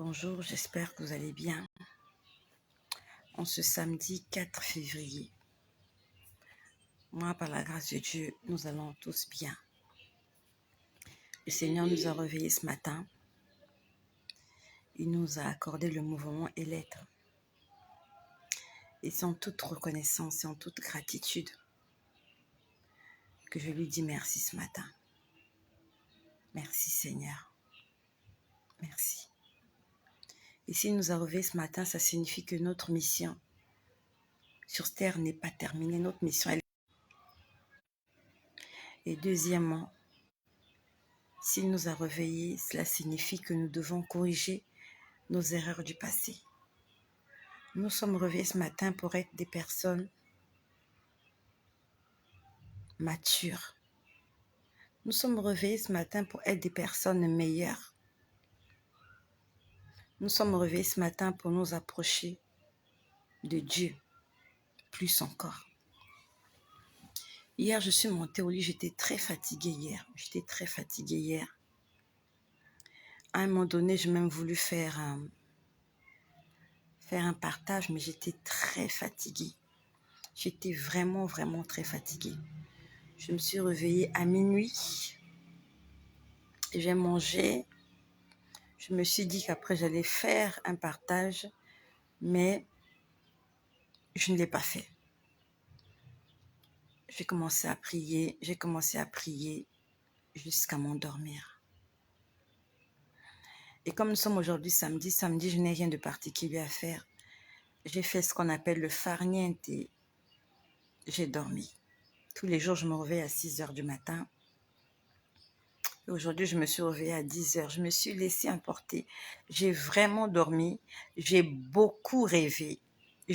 Bonjour, j'espère que vous allez bien. En ce samedi 4 février, moi, par la grâce de Dieu, nous allons tous bien. Le Seigneur nous a réveillés ce matin. Il nous a accordé le mouvement et l'être. Et c'est en toute reconnaissance et en toute gratitude que je lui dis merci ce matin. Merci Seigneur. Merci. Et s'il nous a réveillés ce matin, ça signifie que notre mission sur terre n'est pas terminée. Notre mission, elle... Et deuxièmement, s'il nous a réveillés, cela signifie que nous devons corriger nos erreurs du passé. Nous sommes réveillés ce matin pour être des personnes matures. Nous sommes réveillés ce matin pour être des personnes meilleures. Nous sommes réveillés ce matin pour nous approcher de Dieu, plus encore. Hier, je suis montée au lit, j'étais très fatiguée hier. À un moment donné, j'ai même voulu faire un partage, mais j'étais très fatiguée. J'étais vraiment très fatiguée. Je me suis réveillée à minuit. J'ai mangé. Je me suis dit qu'après, j'allais faire un partage, mais je ne l'ai pas fait. J'ai commencé à prier jusqu'à m'endormir. Et comme nous sommes aujourd'hui samedi, je n'ai rien de particulier à faire. J'ai fait ce qu'on appelle le farniente et j'ai dormi. Tous les jours, je me réveille à 6 heures du matin. Et aujourd'hui, je me suis réveillée à 10 heures. Je me suis laissée emporter. J'ai vraiment dormi. J'ai beaucoup rêvé. Et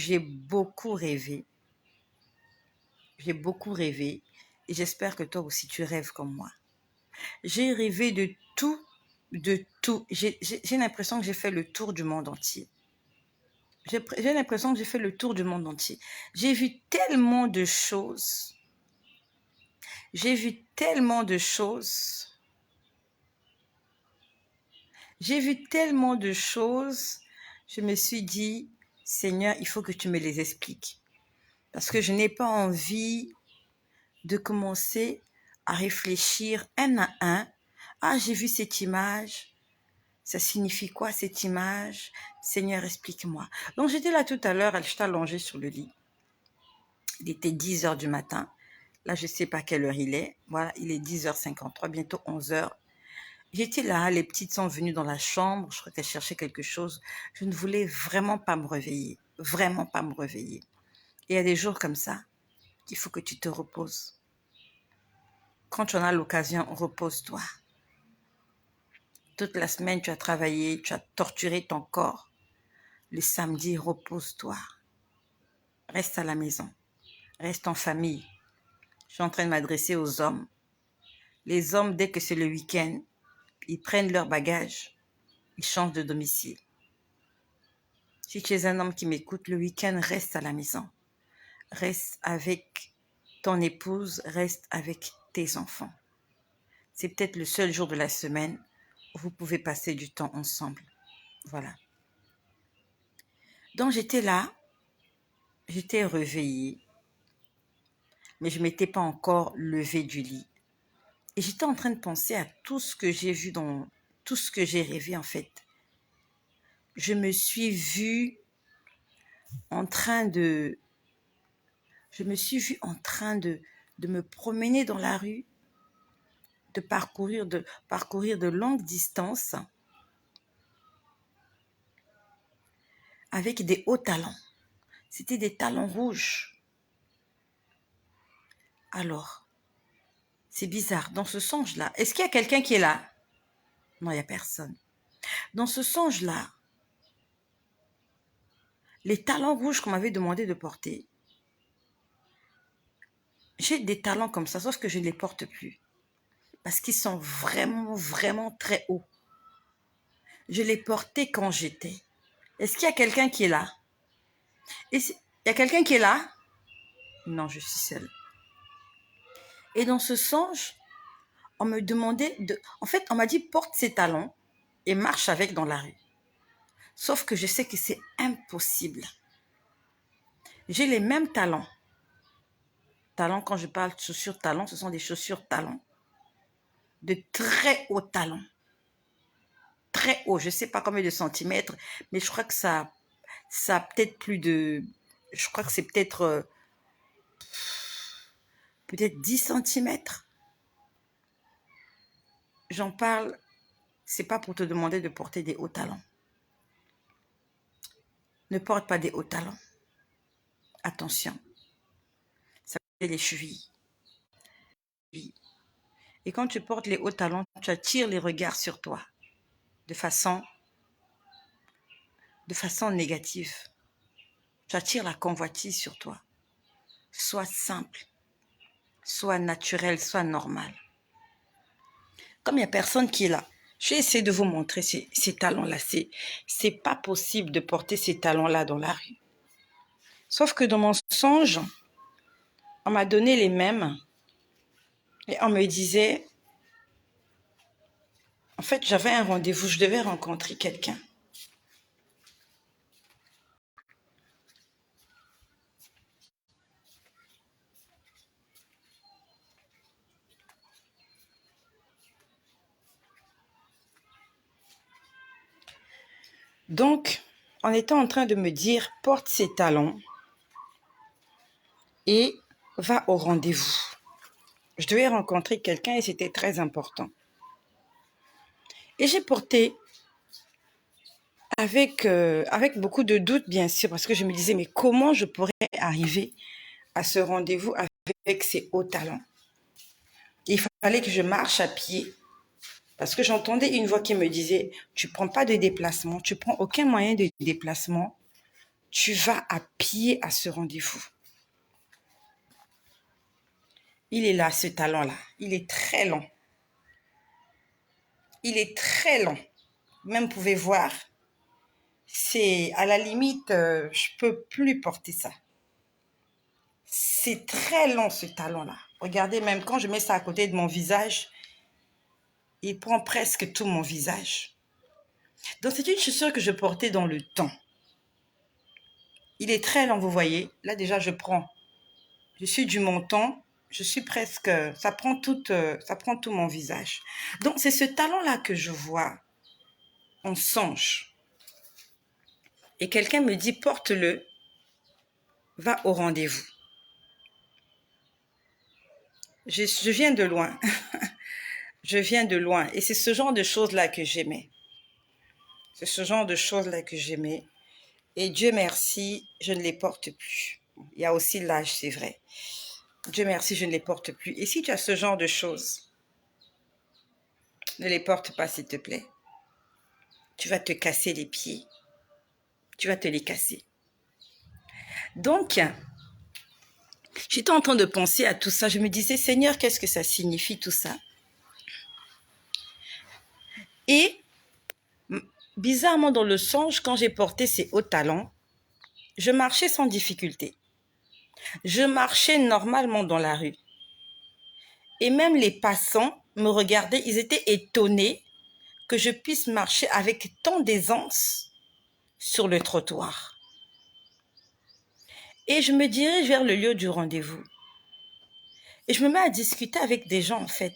j'espère que toi aussi, tu rêves comme moi. J'ai rêvé de tout. J'ai l'impression que j'ai fait le tour du monde entier. J'ai l'impression que j'ai fait le tour du monde entier. J'ai vu tellement de choses. Je me suis dit, Seigneur, il faut que tu me les expliques. Parce que je n'ai pas envie de commencer à réfléchir un à un. Ah, j'ai vu cette image. Ça signifie quoi cette image? Seigneur, explique-moi. Donc, j'étais là tout à l'heure, j'étais allongée sur le lit. Il était 10 heures du matin. Là, je ne sais pas quelle heure il est. Voilà, il est 10h53, bientôt 11h. J'étais là, les petites sont venues dans la chambre. Je crois qu'elles cherchaient quelque chose. Je ne voulais vraiment pas me réveiller. Et il y a des jours comme ça qu'il faut que tu te reposes. Quand tu en as l'occasion, repose-toi. Toute la semaine, tu as travaillé, tu as torturé ton corps. Le samedi, repose-toi. Reste à la maison. Reste en famille. Je suis en train de m'adresser aux hommes. Les hommes, dès que c'est le week-end, ils prennent leur bagage. Ils changent de domicile. Si tu es un homme qui m'écoute, le week-end, reste à la maison. Reste avec ton épouse, reste avec tes enfants. C'est peut-être le seul jour de la semaine où vous pouvez passer du temps ensemble. Voilà. Donc j'étais là, j'étais réveillée, mais je ne m'étais pas encore levée du lit. Et j'étais en train de penser à tout ce que j'ai vu tout ce que j'ai rêvé en fait. Je me suis vue en train de me promener dans la rue, de parcourir de longues distances avec des hauts talons. C'était des talons rouges. Alors, c'est bizarre. Dans ce songe-là, est-ce qu'il y a quelqu'un qui est là? Non, il n'y a personne. Dans ce songe-là, les talons rouges qu'on m'avait demandé de porter, j'ai des talons comme ça, sauf que je ne les porte plus. Parce qu'ils sont vraiment très hauts. Je les portais quand j'étais. Est-ce qu'il y a quelqu'un qui est là? Il y a quelqu'un qui est là? Non, je suis seule. Et dans ce songe, on me demandait en fait, on m'a dit porte ces talons et marche avec dans la rue. Sauf que je sais que c'est impossible. J'ai les mêmes talents. Talents, quand je parle de chaussures talons, ce sont des chaussures talons. De très haut talons. Très haut, je ne sais pas combien de centimètres, mais je crois que ça a peut-être plus de... Je crois que c'est peut-être 10 centimètres. J'en parle, c'est pas pour te demander de porter des hauts talons. Ne porte pas des hauts talons. Attention, ça fait les chevilles. Et quand tu portes les hauts talons, tu attires les regards sur toi de façon négative. Tu attires la convoitise sur toi. Sois simple, sois naturel, sois normal. Comme il n'y a personne qui est là, je vais essayer de vous montrer ces talons-là. C'est pas possible de porter ces talons-là dans la rue. Sauf que dans mon songe, on m'a donné les mêmes et on me disait, en fait, j'avais un rendez-vous, je devais rencontrer quelqu'un. Donc, on était en train de me dire, porte ces talons et va au rendez-vous. Je devais rencontrer quelqu'un et c'était très important. Et j'ai porté avec beaucoup de doutes, bien sûr, parce que je me disais, mais comment je pourrais arriver à ce rendez-vous avec ces hauts talons? Il fallait que je marche à pied, parce que j'entendais une voix qui me disait, tu ne prends pas de déplacement, tu ne prends aucun moyen de déplacement, tu vas à pied à ce rendez-vous. Il est là, ce talon-là. Il est très long. Il est très long. Même, vous pouvez voir, c'est à la limite, je ne peux plus porter ça. C'est très long, ce talon-là. Regardez, même quand je mets ça à côté de mon visage, il prend presque tout mon visage. Donc, c'est une chaussure que je portais dans le temps. Il est très long, vous voyez. Là, déjà, je suis du menton. Je suis presque... Ça prend tout mon visage. Donc, c'est ce talon-là que je vois en songe. Et quelqu'un me dit, porte-le, va au rendez-vous. Je viens de loin. Je viens de loin. Et c'est ce genre de choses-là que j'aimais. C'est ce genre de choses-là que j'aimais. Et Dieu merci, je ne les porte plus. Il y a aussi l'âge, c'est vrai. Dieu merci, je ne les porte plus. Et si tu as ce genre de choses, ne les porte pas, s'il te plaît. Tu vas te casser les pieds. Tu vas te les casser. Donc, j'étais en train de penser à tout ça. Je me disais, Seigneur, qu'est-ce que ça signifie tout ça? Et bizarrement, dans le songe, quand j'ai porté ces hauts talons, je marchais sans difficulté. Je marchais normalement dans la rue. Et même les passants me regardaient, ils étaient étonnés que je puisse marcher avec tant d'aisance sur le trottoir. Et je me dirige vers le lieu du rendez-vous. Et je me mets à discuter avec des gens, en fait.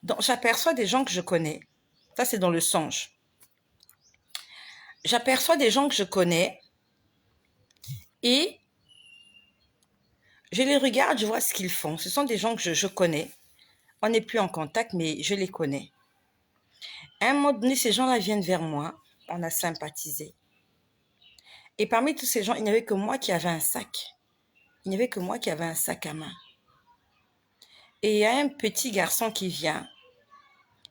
Donc, j'aperçois des gens que je connais. Ça, c'est dans le songe. J'aperçois des gens que je connais et je les regarde, je vois ce qu'ils font. Ce sont des gens que je connais. On n'est plus en contact, mais je les connais. À un moment donné, ces gens-là viennent vers moi. On a sympathisé. Et parmi tous ces gens, il n'y avait que moi qui avais un sac. Il n'y avait que moi qui avais un sac à main. Et il y a un petit garçon qui vient.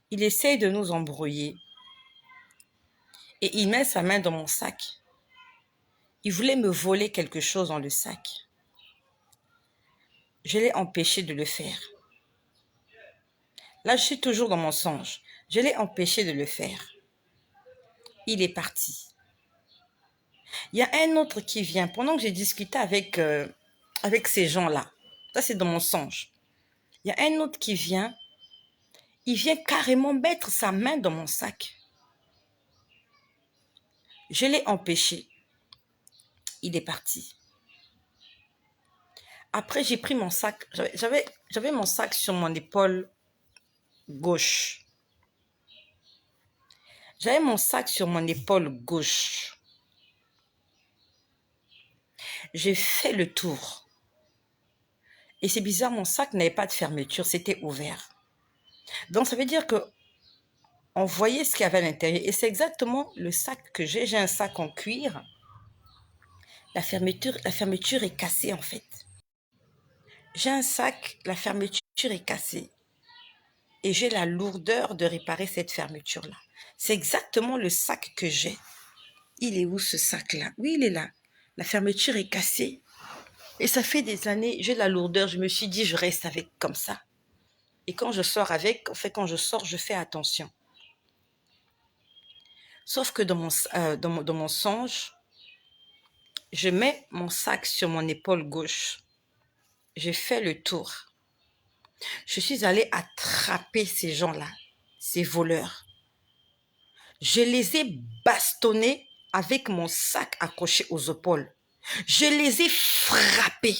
Il essaye de nous embrouiller. Et il met sa main dans mon sac. Il voulait me voler quelque chose dans le sac. Je l'ai empêché de le faire. Là, je suis toujours dans mon songe. Je l'ai empêché de le faire. Il est parti. Il y a un autre qui vient. Pendant que j'ai discuté avec ces gens-là, ça c'est dans mon songe. Il y a un autre qui vient. Il vient carrément mettre sa main dans mon sac. Je l'ai empêché. Il est parti. Après, j'ai pris mon sac. J'avais mon sac sur mon épaule gauche. J'avais mon sac sur mon épaule gauche. J'ai fait le tour. Et c'est bizarre, mon sac n'avait pas de fermeture, c'était ouvert. Donc, ça veut dire que on voyait ce qu'il y avait à l'intérieur. Et c'est exactement le sac que j'ai. J'ai un sac en cuir. La fermeture est cassée, en fait. J'ai un sac, la fermeture est cassée. Et j'ai la lourdeur de réparer cette fermeture-là. C'est exactement le sac que j'ai. Il est où ce sac-là? Oui, il est là. La fermeture est cassée. Et ça fait des années, j'ai la lourdeur. Je me suis dit, je reste avec comme ça. Et quand je sors avec, en fait, quand je sors, je fais attention. Sauf que dans mon songe, je mets mon sac sur mon épaule gauche. J'ai fait le tour. Je suis allée attraper ces gens-là, ces voleurs. Je les ai bastonnés avec mon sac accroché aux épaules. Je les ai frappés.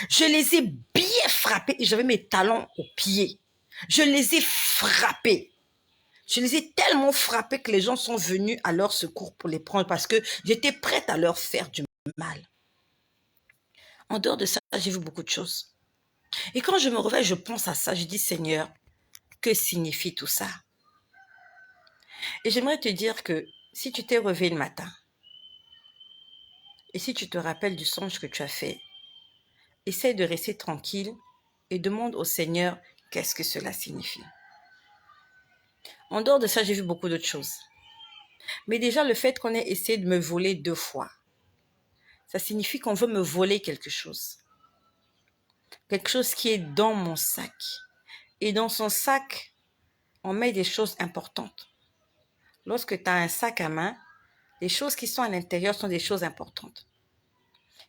Je les ai bien frappés et j'avais mes talons aux pieds. Je les ai frappés. Je les ai tellement frappés que les gens sont venus à leur secours pour les prendre parce que j'étais prête à leur faire du mal. En dehors de ça, j'ai vu beaucoup de choses. Et quand je me réveille, je pense à ça. Je dis, Seigneur, que signifie tout ça? Et j'aimerais te dire que si tu t'es réveillé le matin et si tu te rappelles du songe que tu as fait, essaye de rester tranquille et demande au Seigneur qu'est-ce que cela signifie. En dehors de ça, j'ai vu beaucoup d'autres choses. Mais déjà, le fait qu'on ait essayé de me voler 2 fois, ça signifie qu'on veut me voler quelque chose. Quelque chose qui est dans mon sac. Et dans son sac, on met des choses importantes. Lorsque tu as un sac à main, les choses qui sont à l'intérieur sont des choses importantes.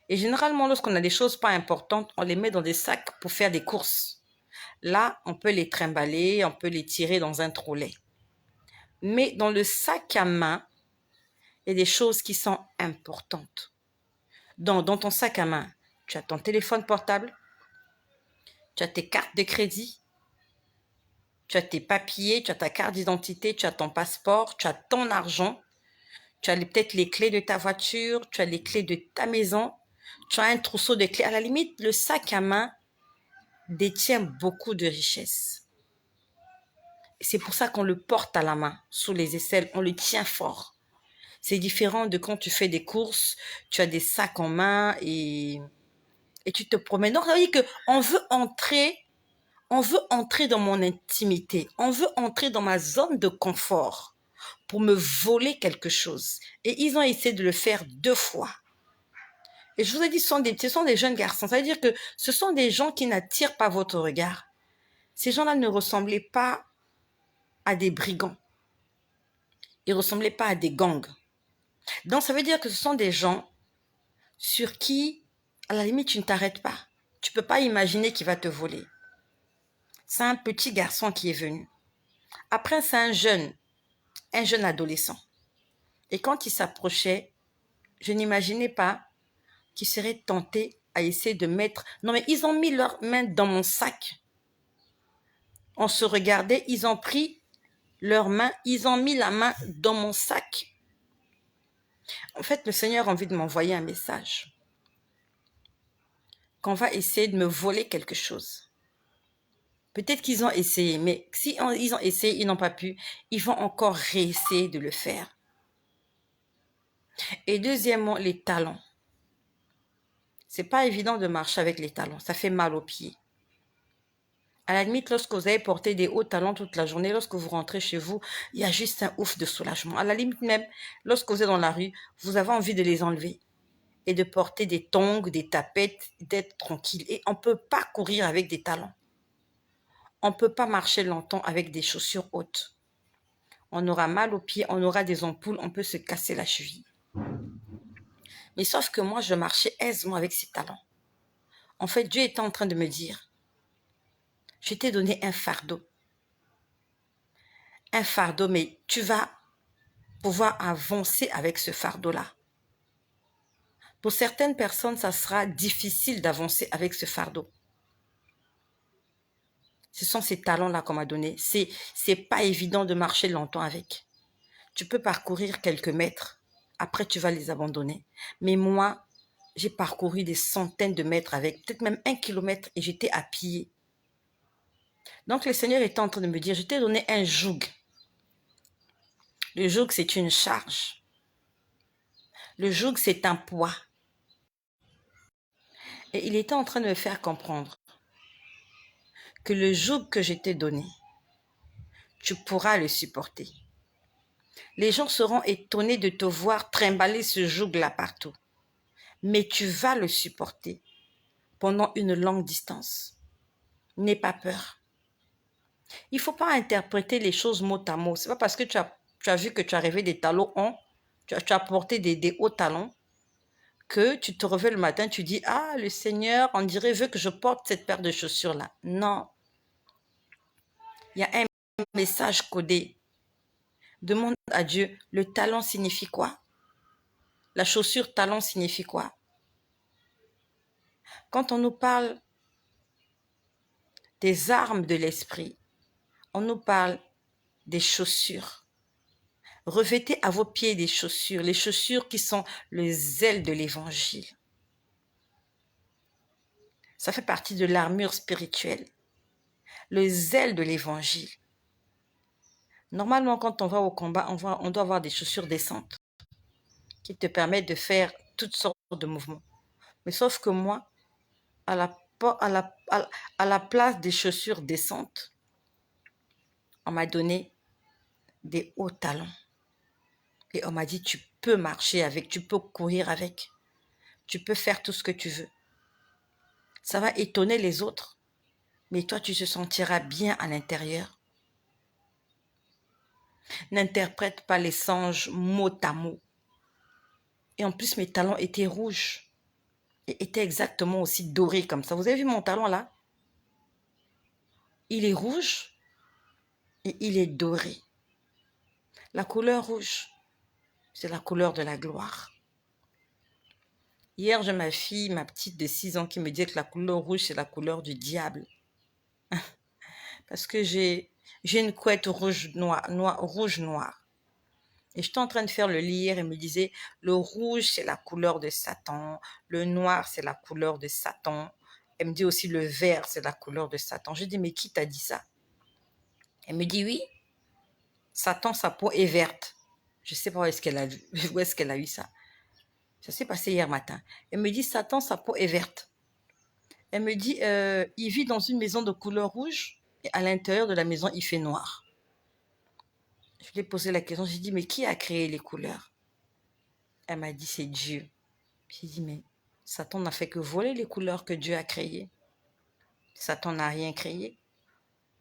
Et généralement, lorsqu'on a des choses pas importantes, on les met dans des sacs pour faire des courses. Là, on peut les trimballer, on peut les tirer dans un trolley. Mais dans le sac à main, il y a des choses qui sont importantes. Dans ton sac à main, tu as ton téléphone portable, tu as tes cartes de crédit, tu as tes papiers, tu as ta carte d'identité, tu as ton passeport, tu as ton argent, tu as peut-être les clés de ta voiture, tu as les clés de ta maison, tu as un trousseau de clés. À la limite, le sac à main détient beaucoup de richesses. C'est pour ça qu'on le porte à la main, sous les aisselles, on le tient fort. C'est différent de quand tu fais des courses, tu as des sacs en main et tu te promènes. Donc, ça veut dire qu'on veut entrer dans mon intimité, on veut entrer dans ma zone de confort pour me voler quelque chose. Et ils ont essayé de le faire 2 fois. Et je vous ai dit, ce sont des jeunes garçons. Ça veut dire que ce sont des gens qui n'attirent pas votre regard. Ces gens-là ne ressemblaient pas à des brigands. Ils ne ressemblaient pas à des gangs. Donc, ça veut dire que ce sont des gens sur qui, à la limite, tu ne t'arrêtes pas. Tu ne peux pas imaginer qu'il va te voler. C'est un petit garçon qui est venu. Après, c'est un jeune adolescent. Et quand il s'approchait, je n'imaginais pas qu'il serait tenté à essayer de mettre... Non, mais ils ont mis leurs mains dans mon sac. On se regardait, ils ont pris leurs mains, ils ont mis la main dans mon sac. En fait, le Seigneur a envie de m'envoyer un message. Qu'on va essayer de me voler quelque chose. Peut-être qu'ils ont essayé, mais si ils ont essayé, ils n'ont pas pu, ils vont encore réessayer de le faire. Et deuxièmement, les talons. C'est pas évident de marcher avec les talons, ça fait mal aux pieds. À la limite, lorsque vous avez porté des hauts talons toute la journée, lorsque vous rentrez chez vous, il y a juste un ouf de soulagement. À la limite même, lorsque vous êtes dans la rue, vous avez envie de les enlever et de porter des tongs, des tapettes, d'être tranquille. Et on ne peut pas courir avec des talons. On ne peut pas marcher longtemps avec des chaussures hautes. On aura mal aux pieds, on aura des ampoules, on peut se casser la cheville. Mais sauf que moi, je marchais aisément avec ces talons. En fait, Dieu était en train de me dire, je t'ai donné un fardeau. Un fardeau, mais tu vas pouvoir avancer avec ce fardeau-là. Pour certaines personnes, ça sera difficile d'avancer avec ce fardeau. Ce sont ces talents-là qu'on m'a donnés. C'est pas évident de marcher longtemps avec. Tu peux parcourir quelques mètres. Après, tu vas les abandonner. Mais moi, j'ai parcouru des centaines de mètres avec, peut-être même 1 kilomètre, et j'étais à pied. Donc, le Seigneur était en train de me dire, je t'ai donné un joug. Le joug, c'est une charge. Le joug, c'est un poids. Et il était en train de me faire comprendre que le joug que je t'ai donné, tu pourras le supporter. Les gens seront étonnés de te voir trimballer ce joug-là partout. Mais tu vas le supporter pendant une longue distance. N'aie pas peur. Il ne faut pas interpréter les choses mot à mot. Ce n'est pas parce que tu as vu que tu as rêvé des talons hauts, tu as porté des hauts talons, que tu te réveilles le matin, tu dis, ah, le Seigneur, on dirait, veut que je porte cette paire de chaussures-là. Non. Il y a un message codé. Demande à Dieu, le talon signifie quoi? La chaussure talon signifie quoi? Quand on nous parle des armes de l'esprit, on nous parle des chaussures. Revêtez à vos pieds des chaussures, les chaussures qui sont les ailes de l'évangile. Ça fait partie de l'armure spirituelle. Les ailes de l'évangile. Normalement, quand on va au combat, on doit avoir des chaussures décentes qui te permettent de faire toutes sortes de mouvements. Mais sauf que moi, à la place des chaussures décentes, on m'a donné des hauts talons. Et on m'a dit, tu peux marcher avec, tu peux courir avec, tu peux faire tout ce que tu veux. Ça va étonner les autres, mais toi, tu te sentiras bien à l'intérieur. N'interprète pas les songes mot à mot. Et en plus, mes talons étaient rouges et étaient exactement aussi dorés comme ça. Vous avez vu mon talon là? Il est rouge et il est doré. La couleur rouge, c'est la couleur de la gloire. Hier, j'ai ma fille, ma petite de 6 ans, qui me dit que la couleur rouge, c'est la couleur du diable. Parce que j'ai une couette rouge-noir. Et j'étais en train de faire le lit hier et me disait, le rouge, c'est la couleur de Satan. Le noir, c'est la couleur de Satan. Elle me dit aussi, le vert, c'est la couleur de Satan. Je dis, mais qui t'a dit ça? Elle me dit, oui, Satan, sa peau est verte. Je ne sais pas où est-ce qu'elle a eu ça. Ça s'est passé hier matin. Elle me dit, Satan, sa peau est verte. Elle me dit, il vit dans une maison de couleur rouge et à l'intérieur de la maison, il fait noir. Je lui ai posé la question, j'ai dit, mais qui a créé les couleurs? Elle m'a dit, c'est Dieu. J'ai dit, mais Satan n'a fait que voler les couleurs que Dieu a créées. Satan n'a rien créé.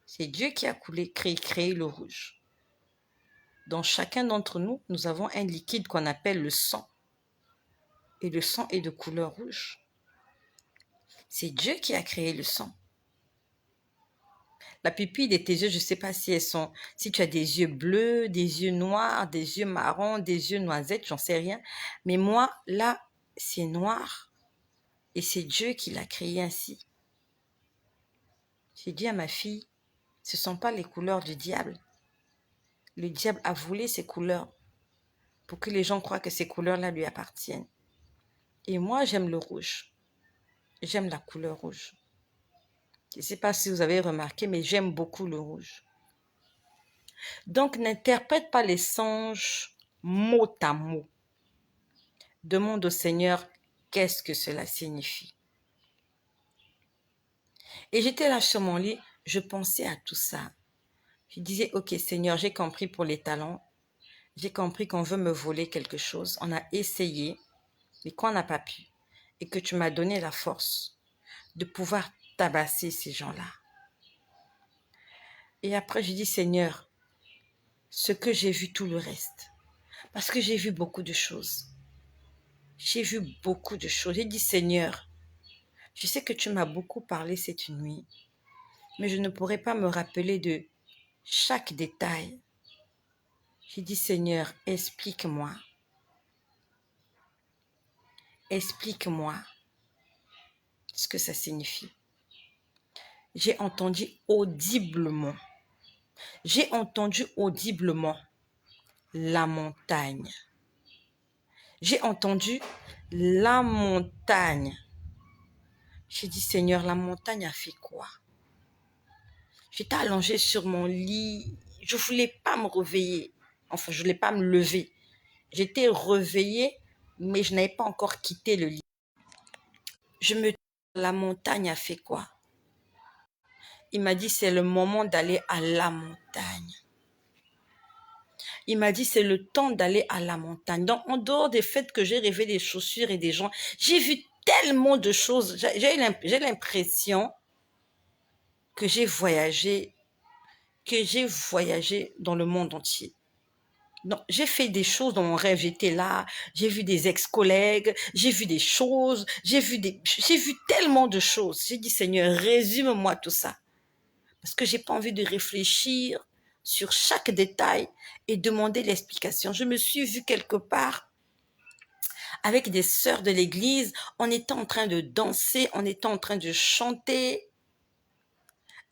C'est Dieu qui a créé le rouge. Dans chacun d'entre nous, nous avons un liquide qu'on appelle le sang. Et le sang est de couleur rouge. C'est Dieu qui a créé le sang. La pupille de tes yeux, je ne sais pas si tu as des yeux bleus, des yeux noirs, des yeux marrons, des yeux noisettes, j'en sais rien. Mais moi, là, c'est noir. Et c'est Dieu qui l'a créé ainsi. J'ai dit à ma fille, ce ne sont pas les couleurs du diable. Le diable a volé ces couleurs pour que les gens croient que ces couleurs-là lui appartiennent. Et moi, j'aime le rouge. J'aime la couleur rouge. Je ne sais pas si vous avez remarqué, mais j'aime beaucoup le rouge. Donc, n'interprète pas les songes mot à mot. Demande au Seigneur qu'est-ce que cela signifie. Et j'étais là sur mon lit, je pensais à tout ça. Je disais, ok Seigneur, j'ai compris pour les talents. J'ai compris qu'on veut me voler quelque chose. On a essayé, mais qu'on n'a pas pu. Et que tu m'as donné la force de pouvoir tabasser ces gens-là. Et après, je dis, Seigneur, ce que j'ai vu, tout le reste. Parce que j'ai vu beaucoup de choses. J'ai vu beaucoup de choses. J'ai dit, Seigneur, je sais que tu m'as beaucoup parlé cette nuit, mais je ne pourrais pas me rappeler de chaque détail. J'ai dit, Seigneur, explique-moi. Explique-moi ce que ça signifie. J'ai entendu audiblement. J'ai entendu audiblement la montagne. J'ai entendu la montagne. J'ai dit, Seigneur, la montagne a fait quoi? J'étais allongée sur mon lit. Je ne voulais pas me réveiller. Enfin, je ne voulais pas me lever. J'étais réveillée, mais je n'avais pas encore quitté le lit. Je me dis, la montagne a fait quoi? Il m'a dit, c'est le moment d'aller à la montagne. Il m'a dit, c'est le temps d'aller à la montagne. Donc, en dehors des faits que j'ai rêvé des chaussures et des gens, j'ai vu tellement de choses. J'ai l'impression que j'ai voyagé dans le monde entier. Donc, j'ai fait des choses dans mon rêve. J'étais là, j'ai vu des ex-collègues, j'ai vu des choses, j'ai vu tellement de choses. J'ai dit, Seigneur, résume-moi tout ça. Parce que j'ai pas envie de réfléchir sur chaque détail et demander l'explication. Je me suis vue quelque part avec des sœurs de l'église. On était en train de danser, on était en train de chanter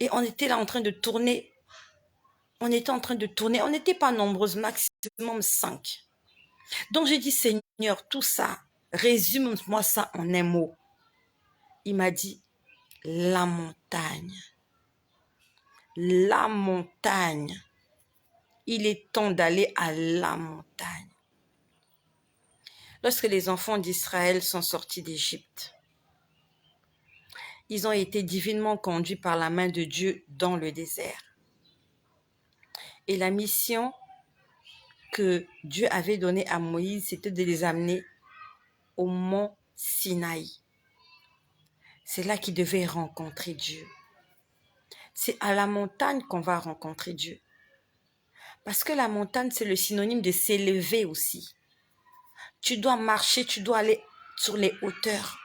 et on était là en train de tourner. On était en train de tourner. On n'était pas nombreuses, maximum 5. Donc j'ai dit, Seigneur, tout ça, résume-moi ça en un mot. Il m'a dit, la montagne. La montagne. Il est temps d'aller à la montagne. Lorsque les enfants d'Israël sont sortis d'Égypte, ils ont été divinement conduits par la main de Dieu dans le désert. Et la mission que Dieu avait donnée à Moïse, c'était de les amener au mont Sinaï. C'est là qu'ils devaient rencontrer Dieu. C'est à la montagne qu'on va rencontrer Dieu. Parce que la montagne, c'est le synonyme de s'élever aussi. Tu dois marcher, tu dois aller sur les hauteurs.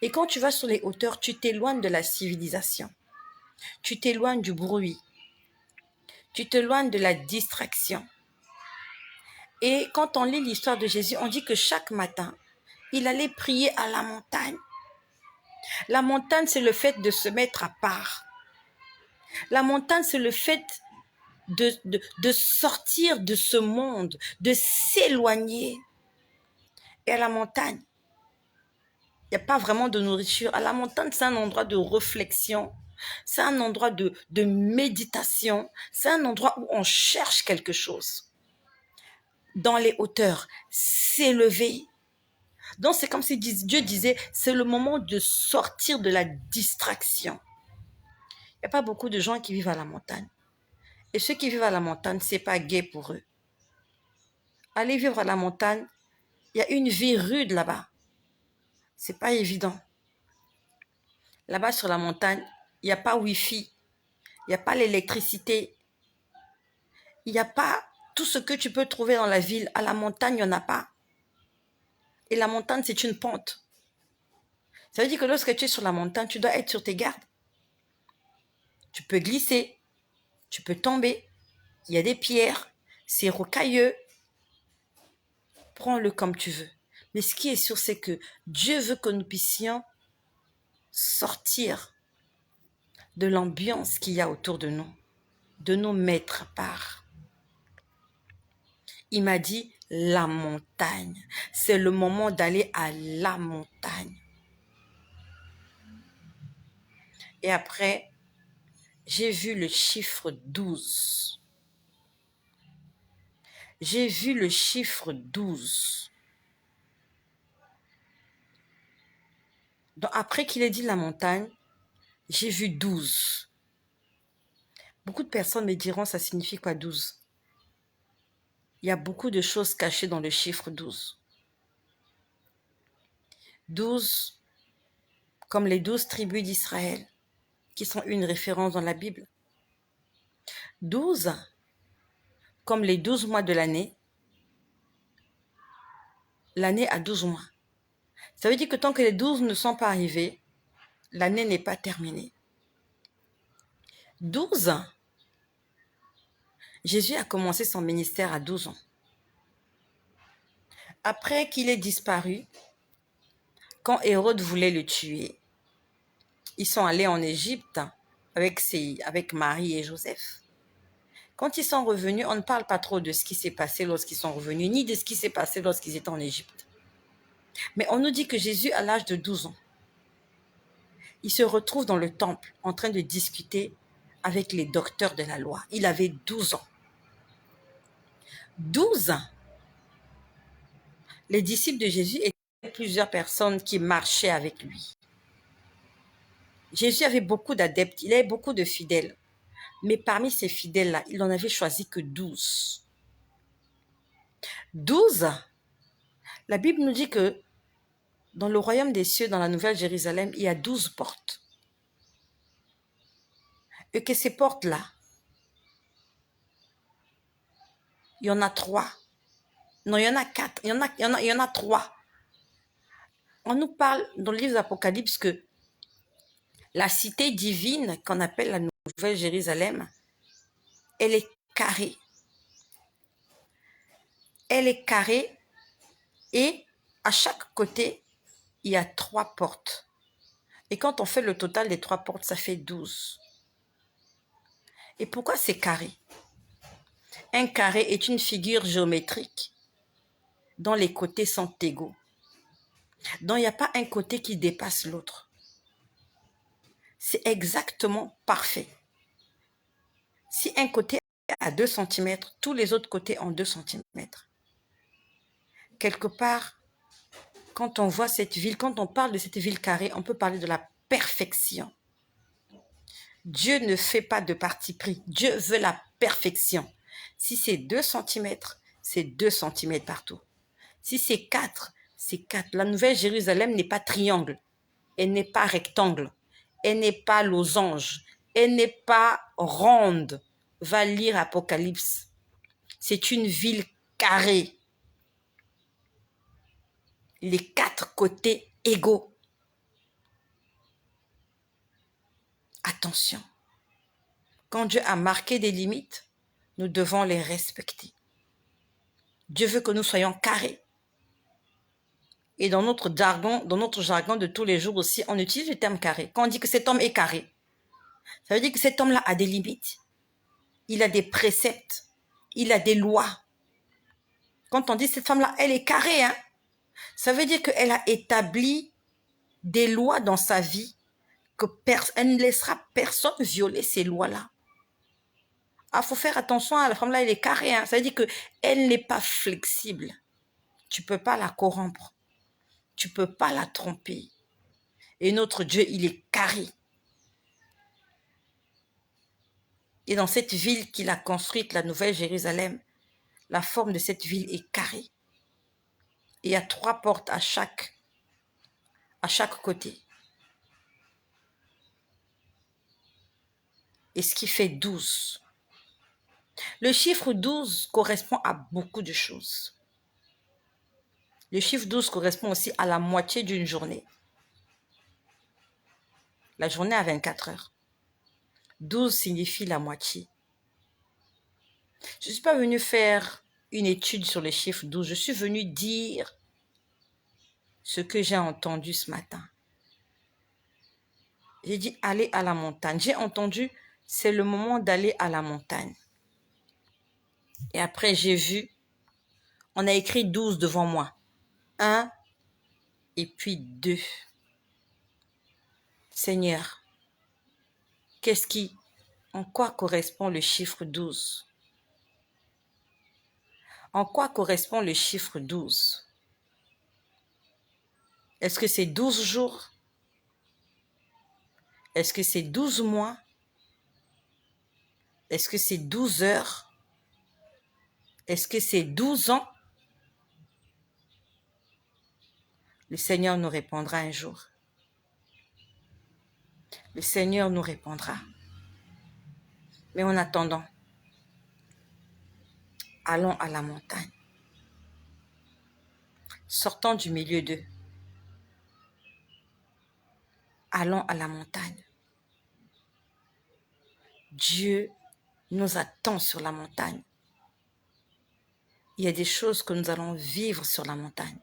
Et quand tu vas sur les hauteurs, tu t'éloignes de la civilisation. Tu t'éloignes du bruit. Tu t'éloignes de la distraction. Et quand on lit l'histoire de Jésus, on dit que chaque matin, il allait prier à la montagne. La montagne, c'est le fait de se mettre à part. La montagne, c'est le fait de sortir de ce monde, de s'éloigner. Et à la montagne, il n'y a pas vraiment de nourriture. À la montagne, c'est un endroit de réflexion. C'est un endroit de méditation. C'est un endroit où on cherche quelque chose. Dans les hauteurs, s'élever. Donc, c'est comme si Dieu disait, c'est le moment de sortir de la distraction. Il n'y a pas beaucoup de gens qui vivent à la montagne. Et ceux qui vivent à la montagne, ce n'est pas gai pour eux. Aller vivre à la montagne, il y a une vie rude là-bas. Ce n'est pas évident. Là-bas sur la montagne, il n'y a pas Wi-Fi. Il n'y a pas l'électricité. Il n'y a pas tout ce que tu peux trouver dans la ville. À la montagne, il n'y en a pas. Et la montagne, c'est une pente. Ça veut dire que lorsque tu es sur la montagne, tu dois être sur tes gardes. Tu peux glisser. Tu peux tomber. Il y a des pierres. C'est rocailleux. Prends-le comme tu veux. Mais ce qui est sûr, c'est que Dieu veut que nous puissions sortir de l'ambiance qu'il y a autour de nous mettre à part. Il m'a dit, la montagne. C'est le moment d'aller à la montagne. Et après, j'ai vu le chiffre 12. J'ai vu le chiffre 12. Donc après qu'il ait dit la montagne, j'ai vu 12. Beaucoup de personnes me diront, ça signifie quoi 12? Il y a beaucoup de choses cachées dans le chiffre 12. 12, comme les 12 tribus d'Israël, qui sont une référence dans la Bible. 12, comme les 12 mois de l'année. L'année a 12 mois. Ça veut dire que tant que les 12 ne sont pas arrivés, l'année n'est pas terminée. 12, Jésus a commencé son ministère à 12 ans. Après qu'il ait disparu, quand Hérode voulait le tuer, ils sont allés en Égypte avec Marie et Joseph. Quand ils sont revenus, on ne parle pas trop de ce qui s'est passé lorsqu'ils sont revenus, ni de ce qui s'est passé lorsqu'ils étaient en Égypte. Mais on nous dit que Jésus, à l'âge de 12 ans, il se retrouve dans le temple en train de discuter avec les docteurs de la loi. Il avait 12 ans. 12 ans. Les disciples de Jésus étaient plusieurs personnes qui marchaient avec lui. Jésus avait beaucoup d'adeptes, il avait beaucoup de fidèles. Mais parmi ces fidèles-là, il n'en avait choisi que 12. 12, la Bible nous dit que dans le royaume des cieux, dans la Nouvelle Jérusalem, il y a 12 portes. Et que ces portes-là, il y en a 3. Non, il y en a 4. Il y en a 3. On nous parle dans le livre d'Apocalypse que la cité divine, qu'on appelle la Nouvelle Jérusalem, elle est carrée. Elle est carrée et à chaque côté, il y a 3 portes. Et quand on fait le total des 3 portes, ça fait 12. Et pourquoi c'est carré? Un carré est une figure géométrique dont les côtés sont égaux. Donc, il n'y a pas un côté qui dépasse l'autre. C'est exactement parfait. Si un côté a 2 cm, tous les autres côtés ont 2 cm. Quelque part, quand on voit cette ville, quand on parle de cette ville carrée, on peut parler de la perfection. Dieu ne fait pas de parti pris. Dieu veut la perfection. Si c'est 2 cm, c'est 2 cm partout. Si c'est 4, c'est 4. La Nouvelle Jérusalem n'est pas triangle. Elle n'est pas rectangle. Elle n'est pas losange. Elle n'est pas ronde. Va lire Apocalypse. C'est une ville carrée. Les 4 côtés égaux. Attention. Quand Dieu a marqué des limites, nous devons les respecter. Dieu veut que nous soyons carrés. Et dans notre jargon de tous les jours aussi, on utilise le terme carré. Quand on dit que cet homme est carré, ça veut dire que cet homme-là a des limites. Il a des préceptes. Il a des lois. Quand on dit cette femme-là, elle est carrée, hein, ça veut dire qu'elle a établi des lois dans sa vie, qu'elle ne laissera personne violer ces lois-là. Ah, faut faire attention, à la femme-là, elle est carrée, hein, ça veut dire qu'elle n'est pas flexible. Tu ne peux pas la corrompre. Tu ne peux pas la tromper. Et notre Dieu, il est carré. Et dans cette ville qu'il a construite, la Nouvelle Jérusalem, la forme de cette ville est carrée. Et il y a 3 portes à chaque côté. Et ce qui fait 12. Le chiffre 12 correspond à beaucoup de choses. Le chiffre 12 correspond aussi à la moitié d'une journée. La journée a 24 heures. 12 signifie la moitié. Je ne suis pas venue faire une étude sur le chiffre 12. Je suis venue dire ce que j'ai entendu ce matin. J'ai dit aller à la montagne. J'ai entendu, c'est le moment d'aller à la montagne. Et après, j'ai vu, on a écrit 12 devant moi. 1 et puis 2. Seigneur, en quoi correspond le chiffre 12? En quoi correspond le chiffre 12? Est-ce que c'est 12 jours? Est-ce que c'est 12 mois? Est-ce que c'est 12 heures? Est-ce que c'est 12 ans? Le Seigneur nous répondra un jour. Le Seigneur nous répondra. Mais en attendant, allons à la montagne. Sortons du milieu d'eux. Allons à la montagne. Dieu nous attend sur la montagne. Il y a des choses que nous allons vivre sur la montagne.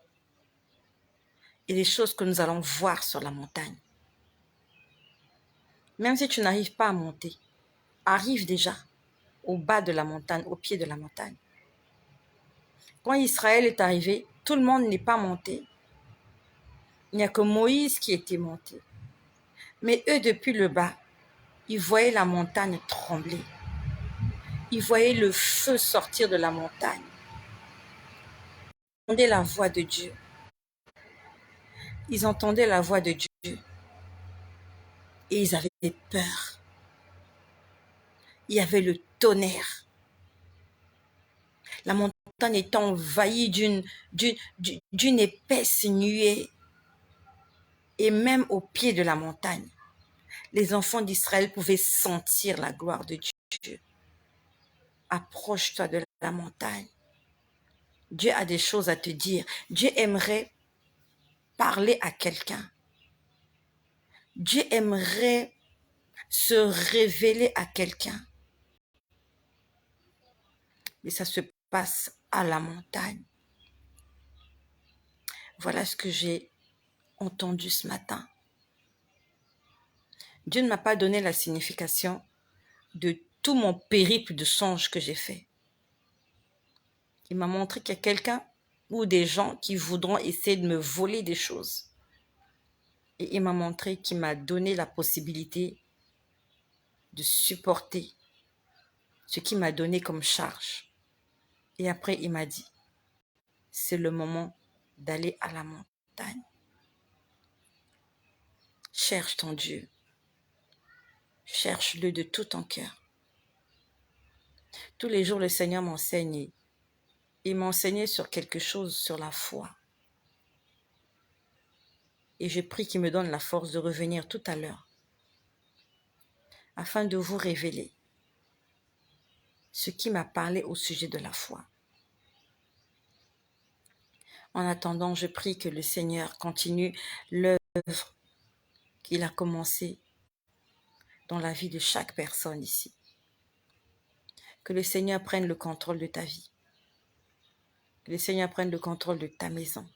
Et des choses que nous allons voir sur la montagne. Même si tu n'arrives pas à monter, arrive déjà au bas de la montagne, au pied de la montagne. Quand Israël est arrivé, tout le monde n'est pas monté. Il n'y a que Moïse qui était monté. Mais eux, depuis le bas, ils voyaient la montagne trembler. Ils voyaient le feu sortir de la montagne. Ils entendaient la voix de Dieu. Ils entendaient la voix de Dieu. Et ils avaient peur. Il y avait le tonnerre. La montagne était envahie d'une épaisse nuée. Et même au pied de la montagne, les enfants d'Israël pouvaient sentir la gloire de Dieu. Approche-toi de la montagne. Dieu a des choses à te dire. Dieu aimerait parler à quelqu'un. Dieu aimerait se révéler à quelqu'un. Mais ça se passe à la montagne. Voilà ce que j'ai entendu ce matin. Dieu ne m'a pas donné la signification de tout mon périple de songes que j'ai fait. Il m'a montré qu'il y a quelqu'un ou des gens qui voudront essayer de me voler des choses. Et il m'a montré qu'il m'a donné la possibilité de supporter ce qu'il m'a donné comme charge. Et après, il m'a dit, c'est le moment d'aller à la montagne. Cherche ton Dieu. Cherche-le de tout ton cœur. Tous les jours, le Seigneur m'enseigne. Il m'a enseigné sur quelque chose, sur la foi. Et je prie qu'il me donne la force de revenir tout à l'heure afin de vous révéler ce qui m'a parlé au sujet de la foi. En attendant, je prie que le Seigneur continue l'œuvre qu'il a commencée dans la vie de chaque personne ici. Que le Seigneur prenne le contrôle de ta vie. Que le Seigneur prenne le contrôle de ta maison.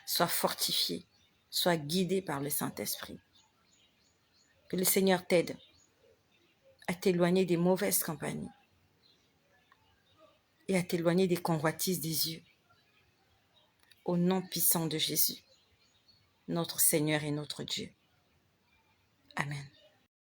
Sois fortifié, sois guidé par le Saint-Esprit. Que le Seigneur t'aide à t'éloigner des mauvaises compagnies et à t'éloigner des convoitises des yeux. Au nom puissant de Jésus, notre Seigneur et notre Dieu. Amen.